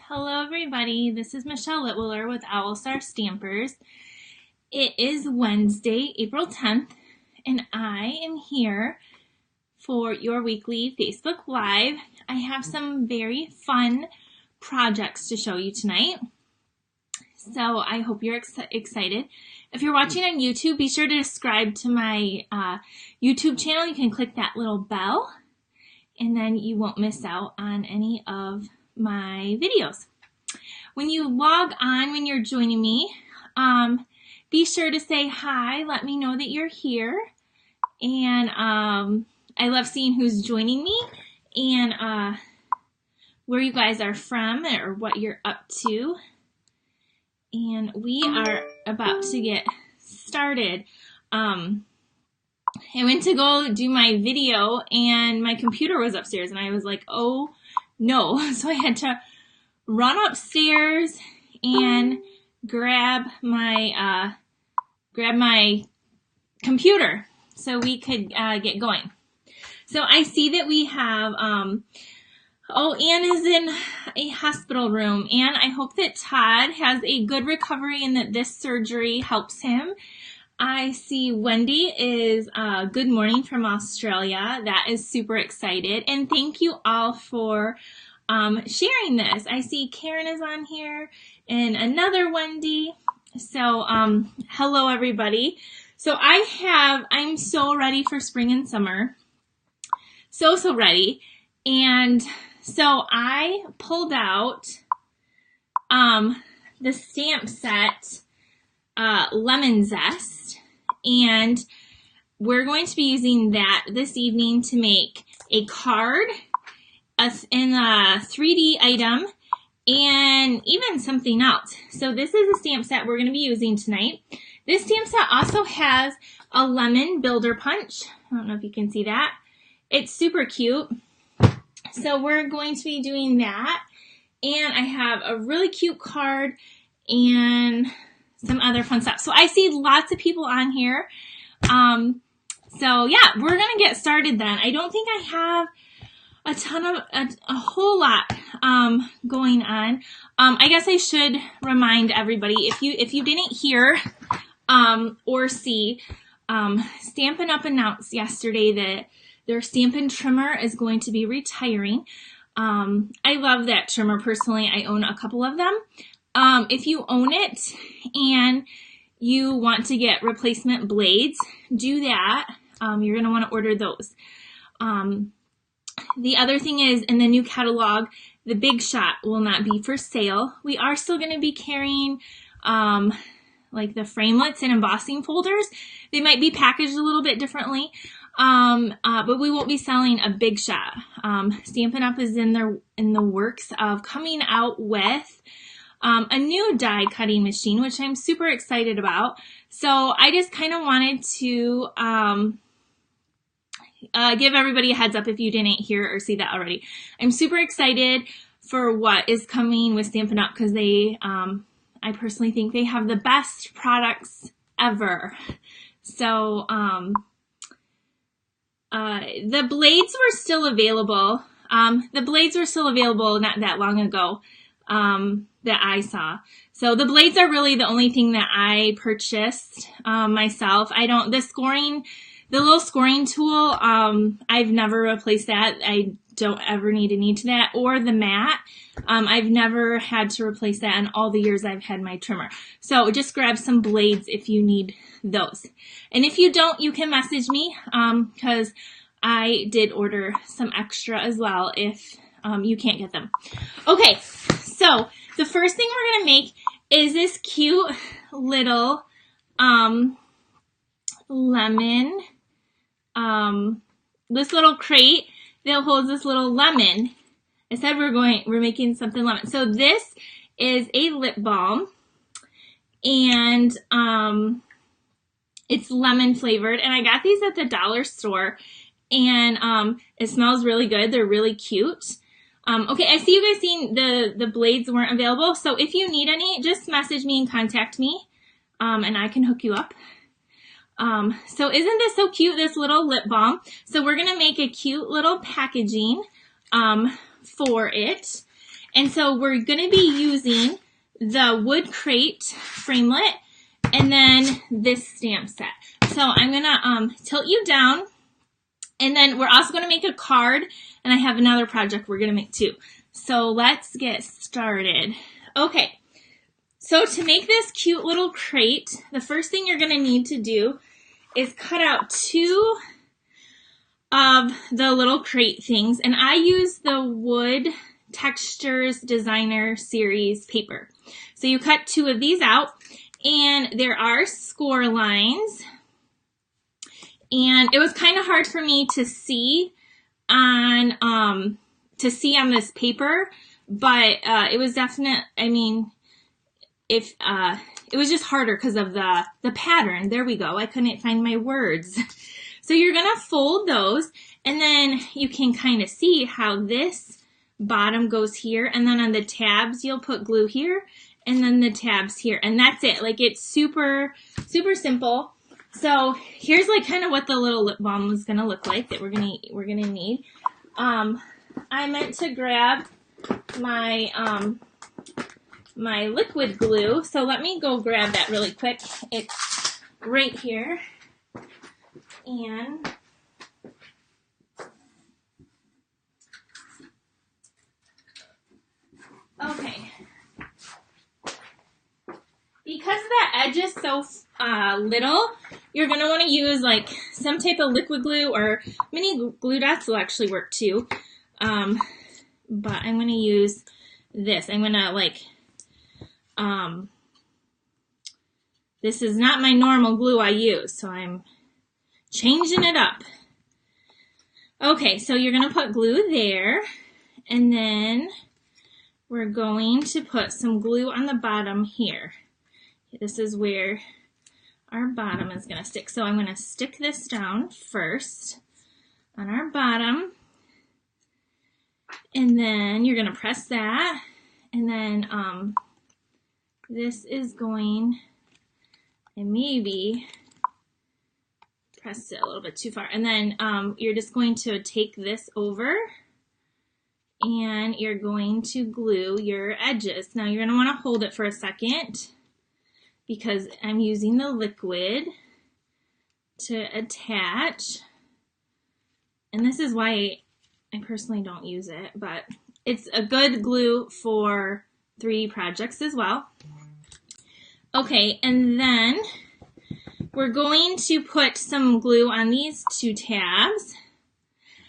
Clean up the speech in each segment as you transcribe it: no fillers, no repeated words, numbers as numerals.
Hello everybody, this is Michelle Litwiller with OWLET Stampers. It is Wednesday, April 10th, and I am here for your weekly Facebook Live. I have some very fun projects to show you tonight, so I hope you're excited. If you're watching on YouTube, be sure to subscribe to my YouTube channel. You can click that little bell, and then you won't miss out on any of my videos. When you log on, when you're joining me, be sure to say hi. Let me know that you're here. And I love seeing who's joining me and where you guys are from or what you're up to. And we are about to get started. I went to go do my video and my computer was upstairs and I was like, oh no. So I had to run upstairs and grab my computer so we could get going. So I see that we have, Ann is in a hospital room. Ann, I hope that Todd has a good recovery and that this surgery helps him. I see Wendy is good morning from Australia. That is super excited. And thank you all for sharing this. I see Karen is on here and another Wendy. So hello everybody. So I'm so ready for spring and summer. So ready. And so I pulled out the stamp set Lemon Zest, and we're going to be using that this evening to make a card in a 3D item and even something else. So this is a stamp set we're going to be using tonight. This stamp set also has a lemon builder punch. I don't know if you can see that. It's super cute. So we're going to be doing that, and I have a really cute card and some other fun stuff. So I see lots of people on here. So yeah, we're going to get started then. I don't think I have a whole lot going on. I guess I should remind everybody, if you didn't hear or see, Stampin' Up! Announced yesterday that their Stampin' trimmer is going to be retiring. I love that trimmer personally. I own a couple of them. If you own it and you want to get replacement blades, do that. You're going to want to order those. The other thing is, in the new catalog, the Big Shot will not be for sale. We are still going to be carrying like the framelits and embossing folders. They might be packaged a little bit differently, but we won't be selling a Big Shot. Stampin' Up! Is in the works of coming out with a new die cutting machine, which I'm super excited about. So I just kind of wanted to give everybody a heads up if you didn't hear or see that already. I'm super excited for what is coming with Stampin' Up! Because they, I personally think they have the best products ever. So the blades were still available. The blades were still available not that long ago. That I saw. So the blades are really the only thing that I purchased myself. The little scoring tool, I've never replaced that. I don't ever need a need to that. Or the mat. I've never had to replace that in all the years I've had my trimmer. So just grab some blades if you need those. And if you don't, you can message me because I did order some extra as well if you can't get them. Okay, so the first thing we're going to make is this cute little lemon, this little crate that holds this little lemon. I said we're making something lemon. So this is a lip balm, and it's lemon flavored, and I got these at the dollar store, and it smells really good. They're really cute. Okay, I see you guys seeing the blades weren't available. So if you need any, just message me and contact me, and I can hook you up. So isn't this so cute, this little lip balm? So we're going to make a cute little packaging for it. And so we're going to be using the wood crate framelit and then this stamp set. So I'm going to tilt you down, and then we're also going to make a card, and I have another project we're going to make too. So let's get started. Okay, so to make this cute little crate, the first thing you're going to need to do is cut out 2 of the little crate things, and I use the Wood Textures Designer Series paper. So you cut 2 of these out, and there are score lines, and it was kind of hard for me to see on this paper, but it was definite. I mean, if it was just harder because of the pattern. There we go. I couldn't find my words. So you're gonna fold those, and then you can kind of see how this bottom goes here, and then on the tabs you'll put glue here, and then the tabs here, and that's it. Like, it's super simple. So here's like kind of what the little lip balm is gonna look like that we're gonna need. I meant to grab my my liquid glue, so let me go grab that really quick. It's right here. And okay, because the edge is so little, you're going to want to use like some type of liquid glue, or mini glue dots will actually work too. But I'm going to use this. I'm going to like, this is not my normal glue I use, so I'm changing it up. Okay, so you're going to put glue there, and then we're going to put some glue on the bottom here. This is where our bottom is going to stick. So I'm going to stick this down first on our bottom, and then you're going to press that, and then this is going, and maybe press it a little bit too far, and then you're just going to take this over, and you're going to glue your edges. Now you're going to want to hold it for a second because I'm using the liquid to attach, and this is why I personally don't use it, but it's a good glue for 3D projects as well. Okay, and then we're going to put some glue on these 2 tabs.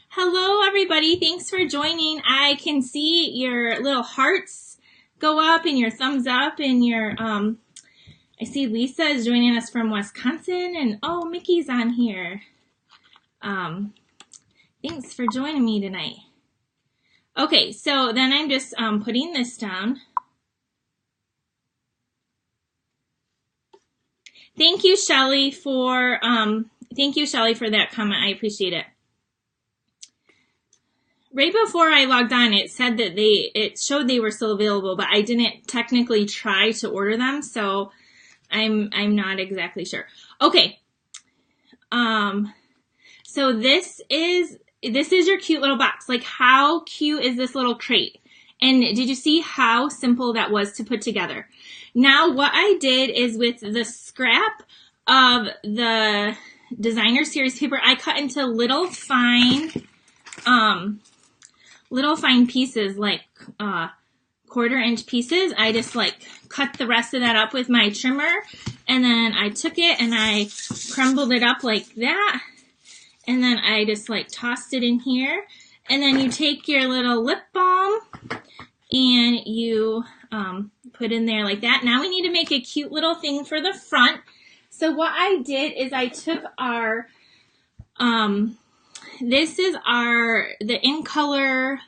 Hello everybody, thanks for joining. I can see your little hearts go up and your thumbs up, and your, I see Lisa is joining us from Wisconsin, and oh, Mickey's on here. Thanks for joining me tonight. Okay, so then I'm just putting this down. Thank you, Shelly, for that comment. I appreciate it. Right before I logged on, it said that it showed they were still available, but I didn't technically try to order them, so I'm not exactly sure. Okay. So this is your cute little box. Like, how cute is this little crate? And did you see how simple that was to put together? Now what I did is, with the scrap of the Designer Series paper, I cut into little fine pieces, like 1/4-inch pieces. I just like cut the rest of that up with my trimmer, and then I took it and I crumbled it up like that, and then I just like tossed it in here, and then you take your little lip balm and you put in there like that. Now we need to make a cute little thing for the front. So what I did is I took our, this is the in color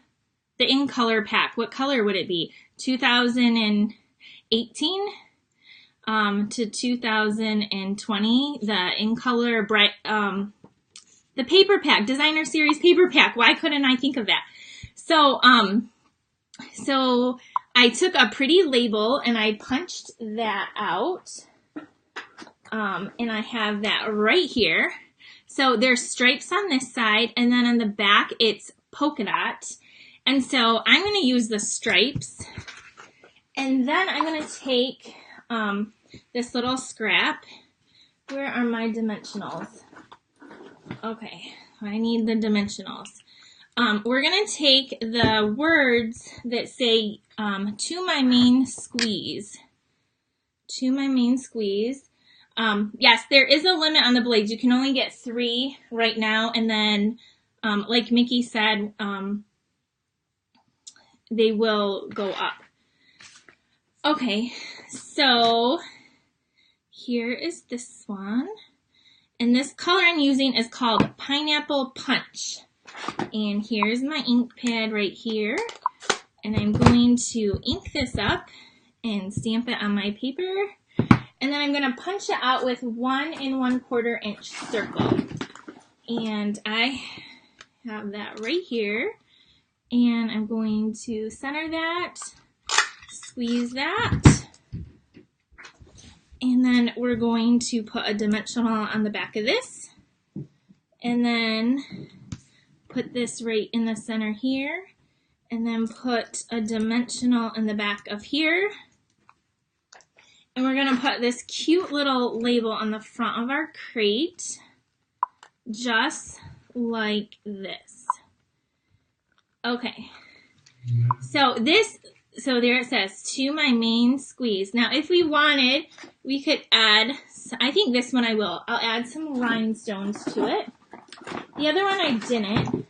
pack. What color would it be? 2018 to 2020. The in color bright, the paper pack, Designer Series paper pack. Why couldn't I think of that? So, so I took a pretty label and I punched that out, and I have that right here. So there's stripes on this side, and then on the back it's polka dot, And so I'm going to use the stripes. And then I'm going to take this little scrap. Where are my dimensionals? Okay, I need the dimensionals. We're going to take the words that say, to my main squeeze. To my main squeeze. Yes, there is a limit on the blades. You can only get 3 right now. And then, like Mickey said, they will go up. Okay, so here is this one. And this color I'm using is called Pineapple Punch. And here's my ink pad right here. And I'm going to ink this up and stamp it on my paper. And then I'm going to punch it out with 1 1/4 inch circle. And I have that right here. And I'm going to center that, squeeze that. And then we're going to put a dimensional on the back of this. And then put this right in the center here. And then put a dimensional in the back of here. And we're going to put this cute little label on the front of our crate. Just like this. Okay. So there it says, to my main squeeze. Now, if we wanted, we could add, I think this one I will. I'll add some rhinestones to it. The other one I didn't,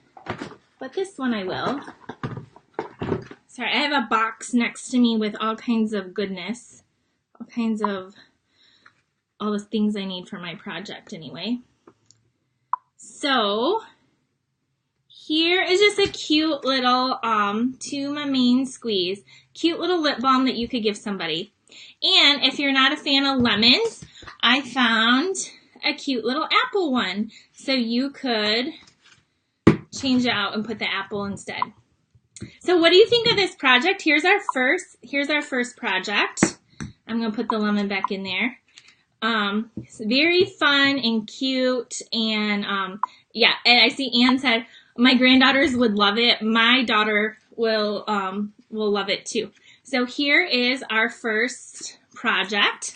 but this one I will. Sorry, I have a box next to me with all kinds of goodness. All kinds of, all the things I need for my project anyway. So, here is just a cute little, to my main squeeze, cute little lip balm that you could give somebody. And if you're not a fan of lemons, I found a cute little apple one. So you could change it out and put the apple instead. So what do you think of this project? Here's our first project. I'm going to put the lemon back in there. It's very fun and cute. And, yeah, and I see Anne said, my granddaughters would love it. My daughter will love it too. So here is our first project.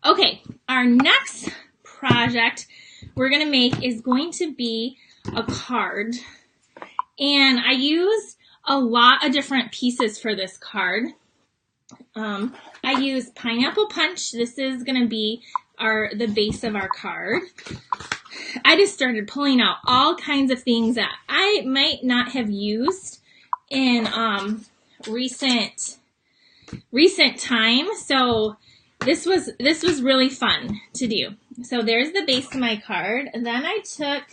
Okay, our next project we're going to make is going to be a card. And I used a lot of different pieces for this card. I used Pineapple Punch. This is going to be the base of our card. I just started pulling out all kinds of things that I might not have used in recent time. So this was really fun to do. So there's the base of my card. And then I took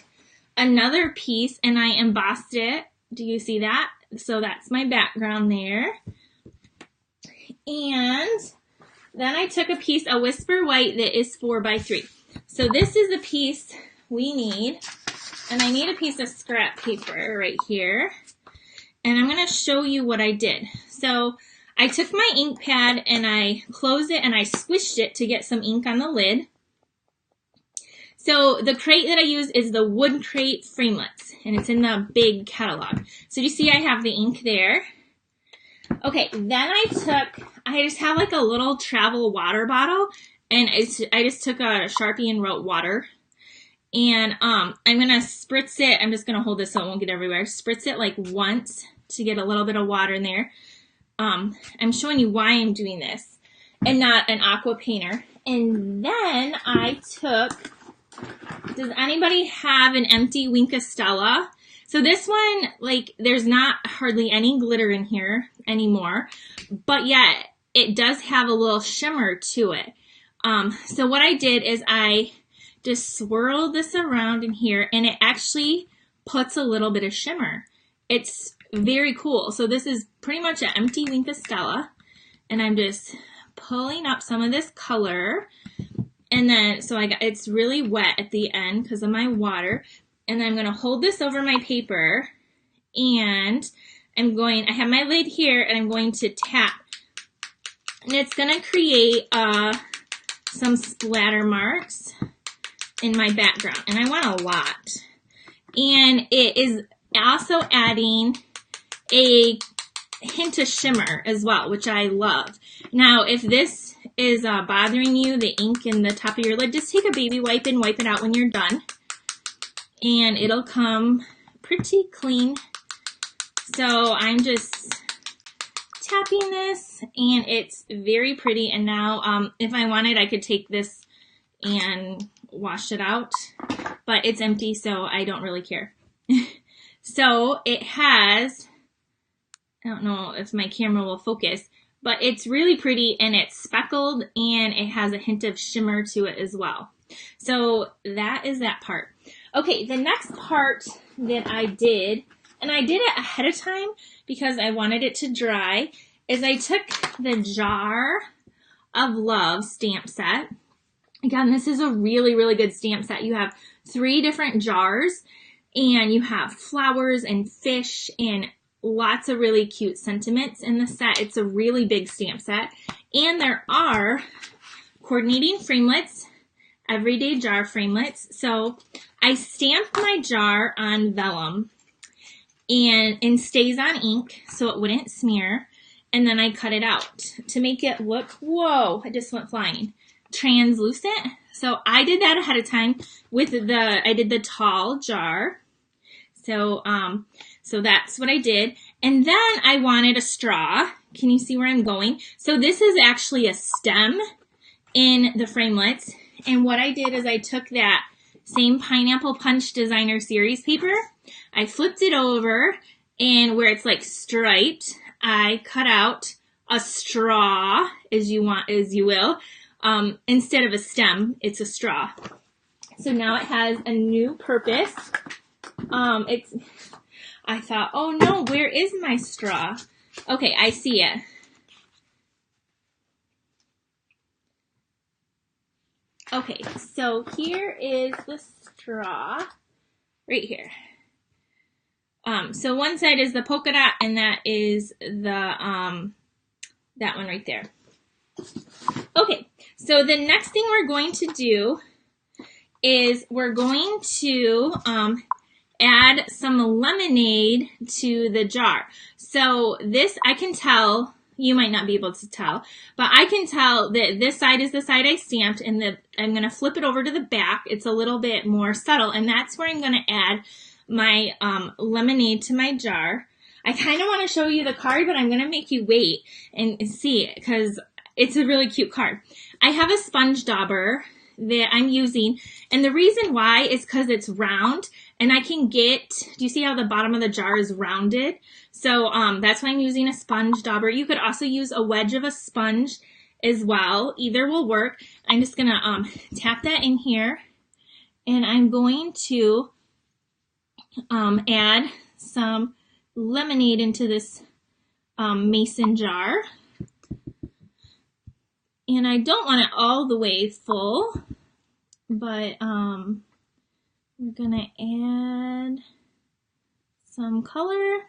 another piece and I embossed it. Do you see that? So that's my background there. And then I took a piece of Whisper White that is 4x3. So this is the piece we need. And I need a piece of scrap paper right here. And I'm going to show you what I did. So I took my ink pad and I closed it and I squished it to get some ink on the lid. So the crate that I use is the Wood Crate Framelets, and it's in the big catalog. So you see I have the ink there. Okay, then I just have like a little travel water bottle, and I just took a Sharpie and wrote water. And I'm going to spritz it. I'm just going to hold this so it won't get everywhere. Spritz it like once to get a little bit of water in there. I'm showing you why I'm doing this and not an aqua painter. And then I took, does anybody have an empty Wink of Stella? So this one, like, there's not hardly any glitter in here anymore, but yet it does have a little shimmer to it. So what I did is I just swirled this around in here, and it actually puts a little bit of shimmer. It's very cool. So this is pretty much an empty Wink of Stella, and I'm just pulling up some of this color. And then, so it's really wet at the end because of my water. And then I'm going to hold this over my paper, and I have my lid here, and I'm going to tap. And it's going to create some splatter marks in my background. And I want a lot. And it is also adding a hint of shimmer as well, which I love. Now, if this is bothering you, the ink in the top of your lid, just take a baby wipe and wipe it out when you're done. And it'll come pretty clean. So I'm just tapping this, and it's very pretty. And now, if I wanted, I could take this and wash it out, but it's empty, so I don't really care. So it has, I don't know if my camera will focus, but it's really pretty, and it's speckled, and it has a hint of shimmer to it as well. So that is that part. Okay, the next part that I did, and I did it ahead of time because I wanted it to dry, is I took the Jar of Love stamp set. Again, this is a really, really good stamp set. You have 3 different jars, and you have flowers and fish and lots of really cute sentiments in the set. It's a really big stamp set. And there are coordinating framelits, everyday jar framelits. So I stamped my jar on vellum and stays on ink so it wouldn't smear. And then I cut it out to make it look, whoa, it just went flying, translucent. So I did that ahead of time with I did the tall jar. So, so that's what I did. And then I wanted a straw. Can you see where I'm going? So this is actually a stem in the framelits. And what I did is I took that same Pineapple Punch Designer Series paper. I flipped it over, and where it's like striped, I cut out a straw, as you will. Instead of a stem, it's a straw. So now it has a new purpose. I thought, oh no, where is my straw? Okay, I see it. Okay, so here is the straw right here. So one side is the polka dot, and that is the that one right there. Okay, so the next thing we're going to do is we're going to add some lemonade to the jar. So this, I can tell, you might not be able to tell, but I can tell that this side is the side I stamped, and I'm going to flip it over to the back. It's a little bit more subtle, and that's where I'm going to add my lemonade to my jar. I kind of want to show you the card, but I'm going to make you wait and see it because it's a really cute card. I have a sponge dauber that I'm using, and the reason why is because it's round, and I can get, do you see how the bottom of the jar is rounded? So that's why I'm using a sponge dauber. You could also use a wedge of a sponge as well. Either will work. I'm just going to tap that in here, and I'm going to add some lemonade into this mason jar. And I don't want it all the way full, but we're gonna add some color.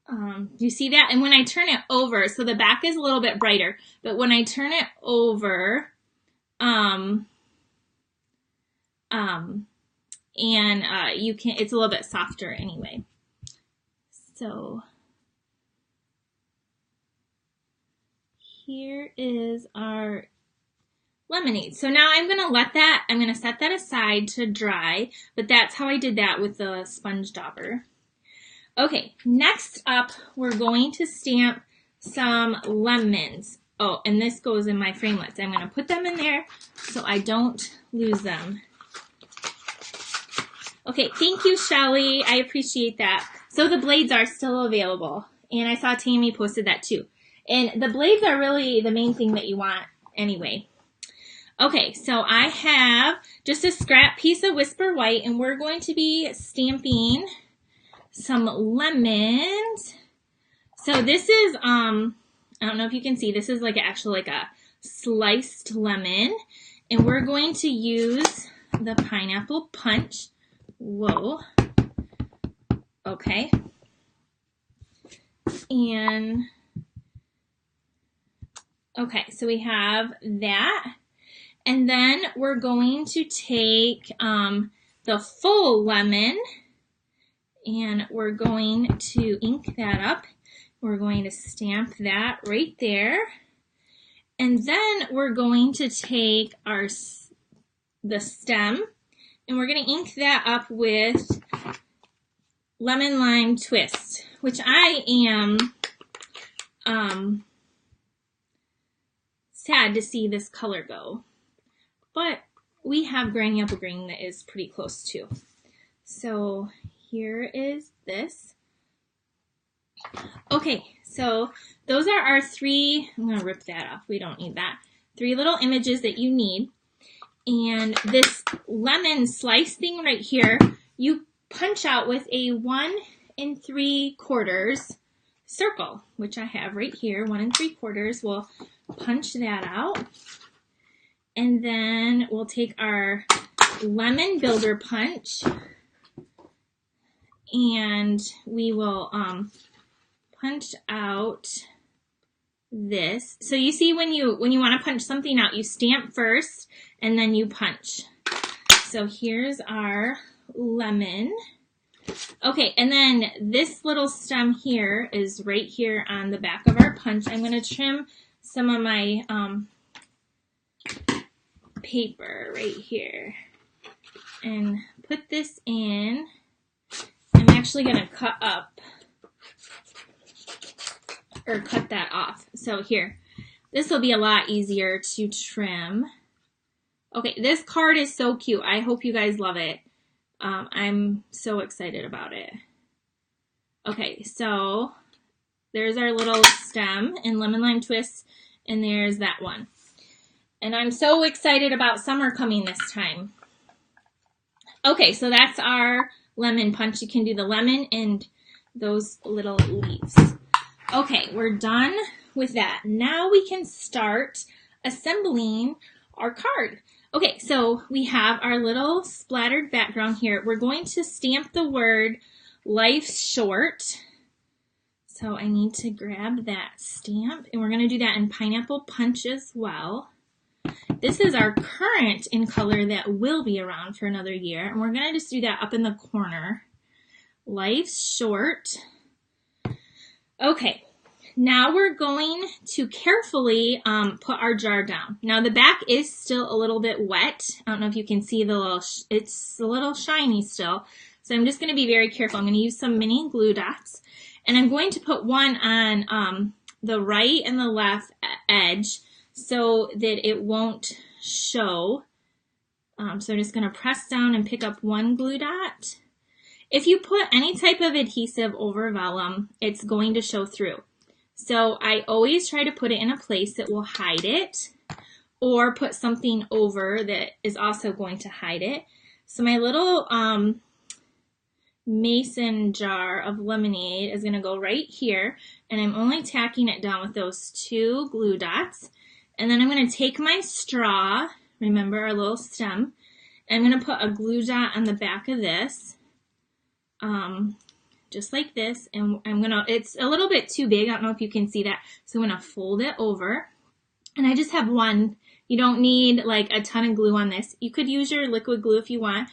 Do you see that? And when I turn it over, so the back is a little bit brighter, but when I turn it over, you can, it's a little bit softer anyway. So here is our lemonade. So now I'm going to set that aside to dry, but that's how I did that with the sponge dauber. Okay, next up, we're going to stamp some lemons. Oh, and this goes in my framelits. I'm going to put them in there so I don't lose them. Okay, thank you, Shelly. I appreciate that. So the blades are still available, and I saw Tammy posted that too. And the blades are really the main thing that you want anyway. Okay, so I have just a scrap piece of Whisper White, and we're going to be stamping some lemons. So this is, I don't know if you can see, this is like actually like a sliced lemon. And we're going to use the Pineapple Punch. Whoa. Okay. And, okay, so we have that. And then we're going to take the full lemon, and we're going to ink that up. We're going to stamp that right there. And then we're going to take the stem, and we're going to ink that up with Lemon Lime Twist, which I am sad to see this color go. But we have Granny Apple Green that is pretty close too. So here is this. Okay, so those are our three, I'm going to rip that off, we don't need that, 3 little images that you need. And this lemon slice thing right here, you punch out with a 1 3/4 circle, which I have right here, 1 3/4. We'll punch that out. And then we'll take our lemon builder punch, and we will punch out this. So you see when you want to punch something out, you stamp first and then you punch. So here's our lemon. Okay, and then this little stem here is right here on the back of our punch. I'm going to trim some of my paper right here and put this in. I'm actually going to cut that off. So here, this will be a lot easier to trim. Okay, this card is so cute. I hope you guys love it. I'm so excited about it. Okay, so there's our little stem in Lemon Lime Twist, and there's that one. And I'm so excited about summer coming this time. Okay, so that's our lemon punch. You can do the lemon and those little leaves. Okay, we're done with that. Now we can start assembling our card. Okay, so we have our little splattered background here. We're going to stamp the word "Life's Short." So I need to grab that stamp, and we're going to do that in Pineapple Punch as well. This is our current in color that will be around for another year, and we're going to just do that up in the corner. Life's Short. Okay, now we're going to carefully put our jar down. Now the back is still a little bit wet. I don't know if you can see the little, it's a little shiny still. So I'm just going to be very careful. I'm going to use some mini glue dots, and I'm going to put one on the right and the left edge so that it won't show. So I'm just going to press down and pick up one glue dot. If you put any type of adhesive over vellum, it's going to show through. So I always try to put it in a place that will hide it, or put something over that is also going to hide it. So my little mason jar of lemonade is going to go right here, and I'm only tacking it down with those 2 glue dots. And then I'm going to take my straw, remember our little stem, and I'm going to put a glue dot on the back of this. Just like this, and it's a little bit too big, I don't know if you can see that, so I'm gonna fold it over, and I just have one. You don't need like a ton of glue on this. You could use your liquid glue if you want.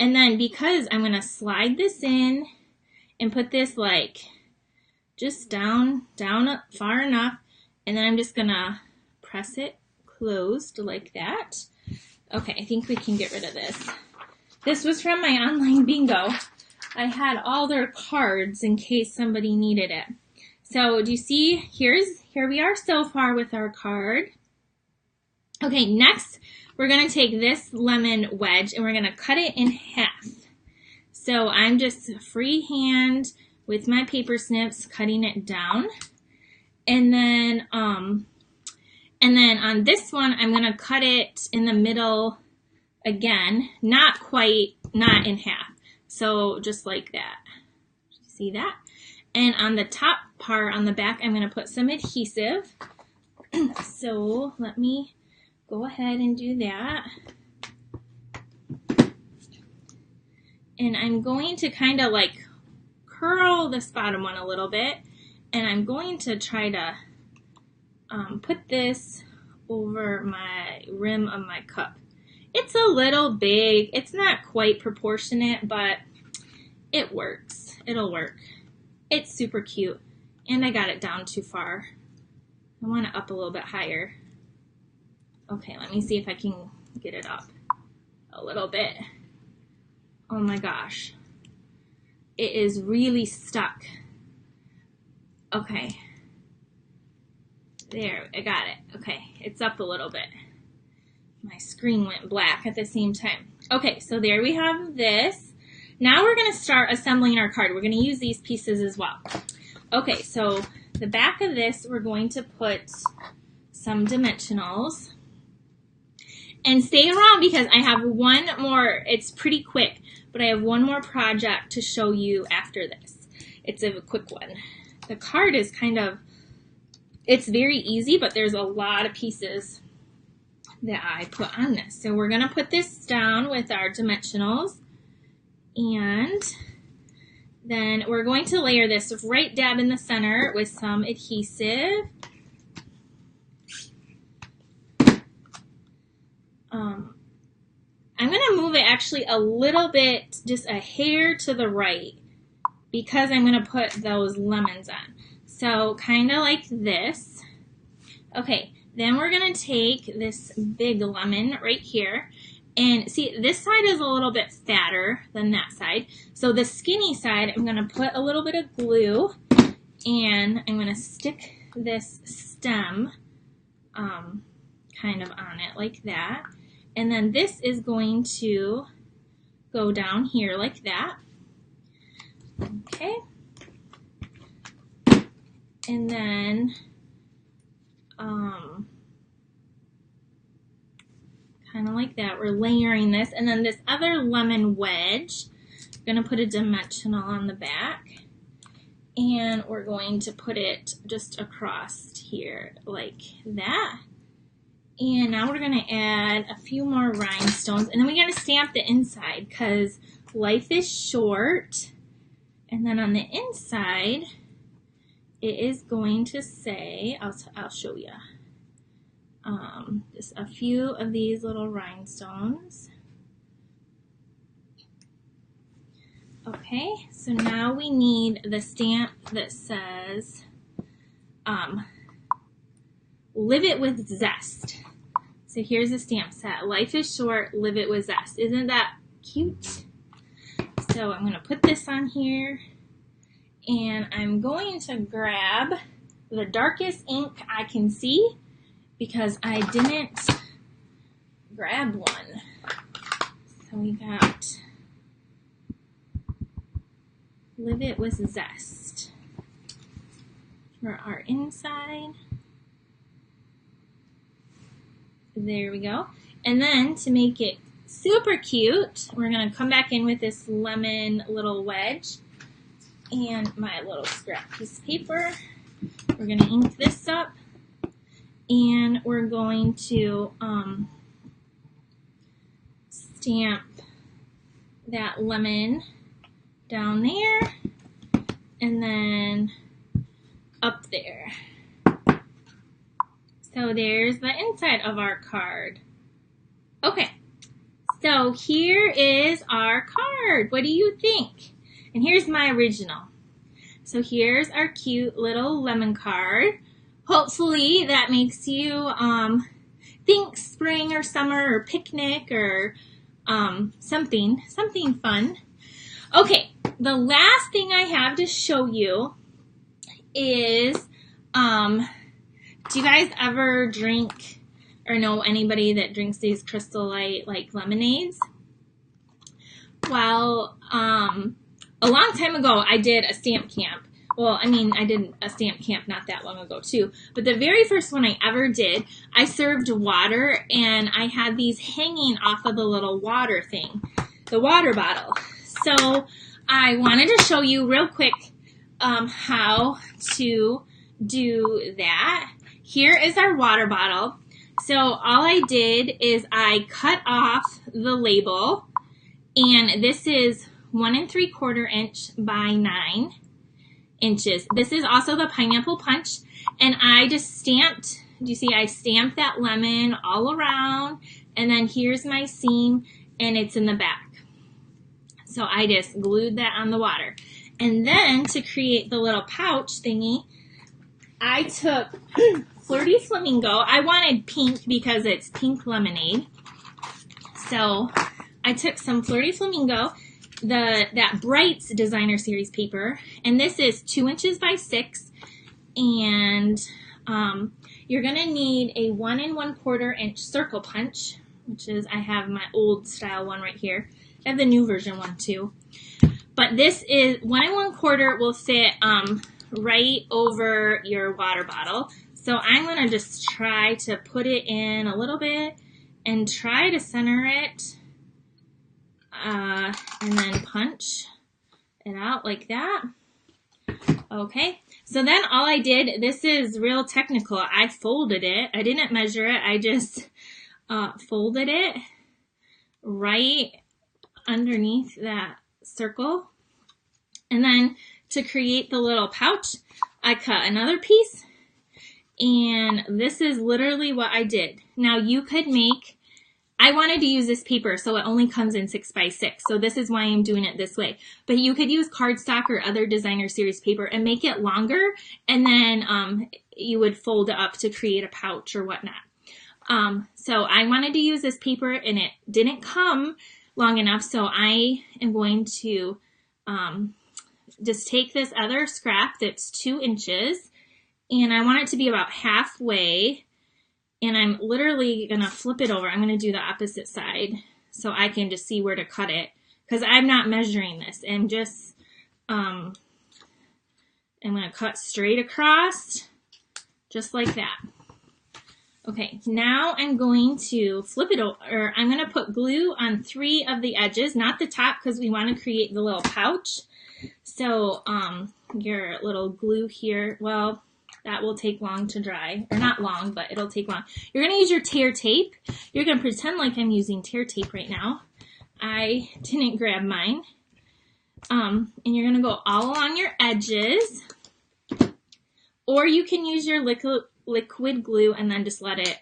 And then because I'm gonna slide this in and put this like just down far enough, and then I'm just gonna press it closed like that. Okay, I think we can get rid of this. This was from my online bingo. I had all their cards in case somebody needed it. So do you see, here we are so far with our card. Okay, next we're going to take this lemon wedge and we're going to cut it in half. So I'm just freehand with my paper snips cutting it down. And then on this one, I'm going to cut it in the middle again, not in half. So just like that. See that? And on the top part, on the back, I'm going to put some adhesive. So let me go ahead and do that. And I'm going to kind of like curl this bottom one a little bit. And I'm going to try to put this over my rim of my cup. It's a little big. It's not quite proportionate, but it works. It'll work. It's super cute. And I got it down too far. I want it up a little bit higher. Okay, let me see if I can get it up a little bit. Oh my gosh. It is really stuck. Okay. There, I got it. Okay, it's up a little bit. My screen went black at the same time. Okay, so there we have this. Now we're going to start assembling our card. We're going to use these pieces as well. Okay, so the back of this, we're going to put some dimensionals. And stay around because I have one more, it's pretty quick, but I have one more project to show you after this. It's a quick one. The card is kind of, it's very easy, but there's a lot of pieces that I put on this. So we're going to put this down with our dimensionals, and then we're going to layer this right dab in the center with some adhesive. I'm going to move it actually a little bit, just a hair to the right, because I'm going to put those lemons on. So kind of like this. Okay, then we're going to take this big lemon right here. And see, this side is a little bit fatter than that side. So the skinny side, I'm going to put a little bit of glue, and I'm going to stick this stem kind of on it like that. And then this is going to go down here like that. Okay. And then kind of like that. We're layering this. And then this other lemon wedge, I'm going to put a dimensional on the back. And we're going to put it just across here like that. And now we're going to add a few more rhinestones. And then we got to stamp the inside because life is short. And then on the inside, it is going to say, I'll show you, just a few of these little rhinestones. Okay, so now we need the stamp that says, live it with zest. So here's a stamp set. Life is short, live it with zest. Isn't that cute? So I'm going to put this on here, and I'm going to grab the darkest ink I can see because I didn't grab one. So we got live it with zest for our inside. There we go. And then to make it super cute, we're going to come back in with this lemon little wedge and my little scrap piece of paper. We're going to ink this up, and we're going to stamp that lemon down there and then up there. So there's the inside of our card. Okay, so here is our card. What do you think? And here's my original. So here's our cute little lemon card. Hopefully that makes you think spring or summer or picnic or something fun. Okay, the last thing I have to show you is do you guys ever drink or know anybody that drinks these Crystal Light like lemonades? Well, a long time ago I did a stamp camp. Well, I mean, I did a stamp camp not that long ago too, but the very first one I ever did, I served water, and I had these hanging off of the little water thing, the water bottle. So I wanted to show you real quick how to do that. Here is our water bottle. So all I did is I cut off the label, and this is 1 3/4 inch by 9 inches. This is also the pineapple punch, and I just stamped, do you see I stamped that lemon all around, and then here's my seam, and it's in the back. So I just glued that on the water. And then to create the little pouch thingy, I took Flirty Flamingo. I wanted pink because it's pink lemonade. So I took some Flirty Flamingo, that Brights Designer Series paper, and this is 2 inches by 6, and you're gonna need a 1 1/4 inch circle punch, which is, I have my old style one right here. I have the new version one too. But this is 1 1/4 will fit right over your water bottle. So I'm gonna just try to put it in a little bit and try to center it, and then punch it out like that. Okay, so then all I did, this is real technical, I folded it. I didn't measure it, I just folded it right underneath that circle. And then to create the little pouch, I cut another piece, and this is literally what I did. Now you could make, I wanted to use this paper so it only comes in 6 by 6, so this is why I'm doing it this way. But you could use cardstock or other designer series paper and make it longer, and then you would fold it up to create a pouch or whatnot. So I wanted to use this paper, and it didn't come long enough, so I am going to just take this other scrap that's 2 inches, and I want it to be about halfway, and I'm literally gonna flip it over. I'm gonna do the opposite side so I can just see where to cut it, because I'm not measuring this. I'm just I'm gonna cut straight across just like that. Okay, now I'm going to flip it over, or I'm gonna put glue on 3 of the edges, not the top, because we want to create the little pouch. So your little glue here, well, that will take long to dry, or not long, but it'll take long. You're gonna use your tear tape. You're gonna pretend like I'm using tear tape right now. I didn't grab mine. And you're gonna go all along your edges, or you can use your liquid glue and then just let it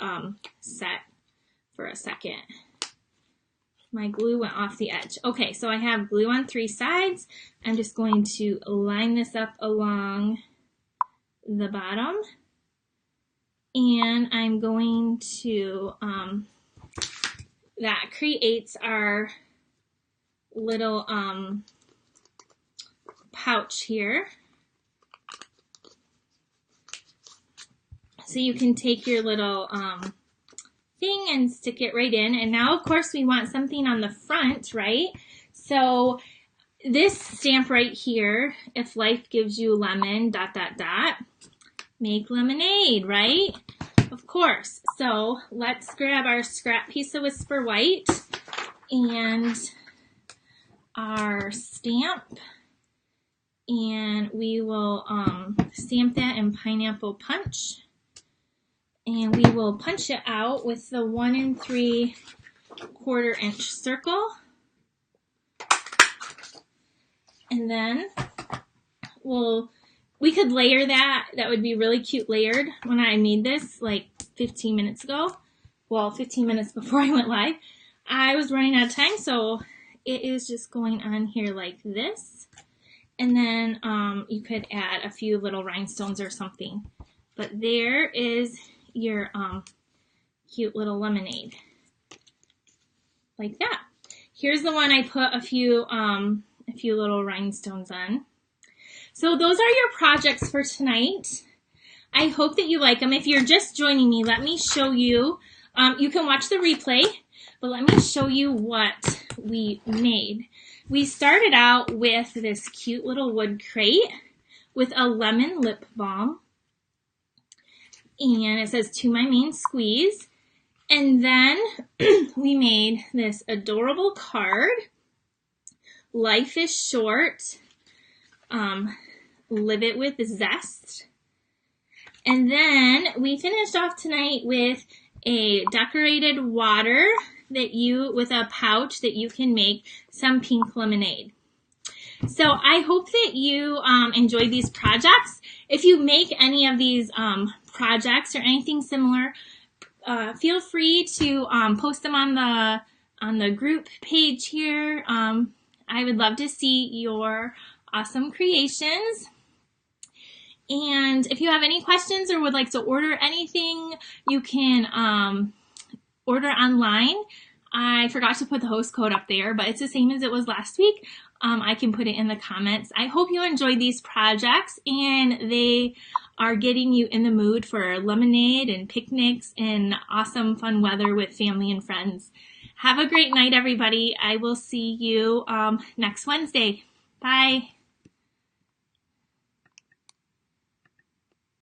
set for a second. My glue went off the edge. Okay, so I have glue on 3 sides. I'm just going to line this up along the bottom, and I'm going to, that creates our little pouch here. So you can take your little thing and stick it right in. And now, of course, we want something on the front, right? So this stamp right here, if life gives you lemon, ... make lemonade, right? Of course. So let's grab our scrap piece of Whisper White and our stamp, and we will stamp that in Pineapple Punch. And we will punch it out with the 1 3/4 inch circle. And then we could layer that. That would be really cute layered. When I made this like 15 minutes ago, well, 15 minutes before I went live, I was running out of time, so it is just going on here like this. And then you could add a few little rhinestones or something. But there is your cute little lemonade, like that. Here's the one I put a few little rhinestones on. So those are your projects for tonight. I hope that you like them. If you're just joining me, let me show you. You can watch the replay, but let me show you what we made. We started out with this cute little wood crate with a lemon lip balm. And it says, "To my main squeeze." And then we made this adorable card, "Life is short, live it with zest." And then we finished off tonight with a decorated water with a pouch that you can make some pink lemonade. So I hope that you enjoyed these projects. If you make any of these projects or anything similar, feel free to post them on the group page here. I would love to see your awesome creations. And if you have any questions or would like to order anything, you can order online. I forgot to put the host code up there, but it's the same as it was last week. I can put it in the comments. I hope you enjoyed these projects and they are getting you in the mood for lemonade and picnics and awesome fun weather with family and friends. Have a great night, everybody. I will see you next Wednesday. Bye.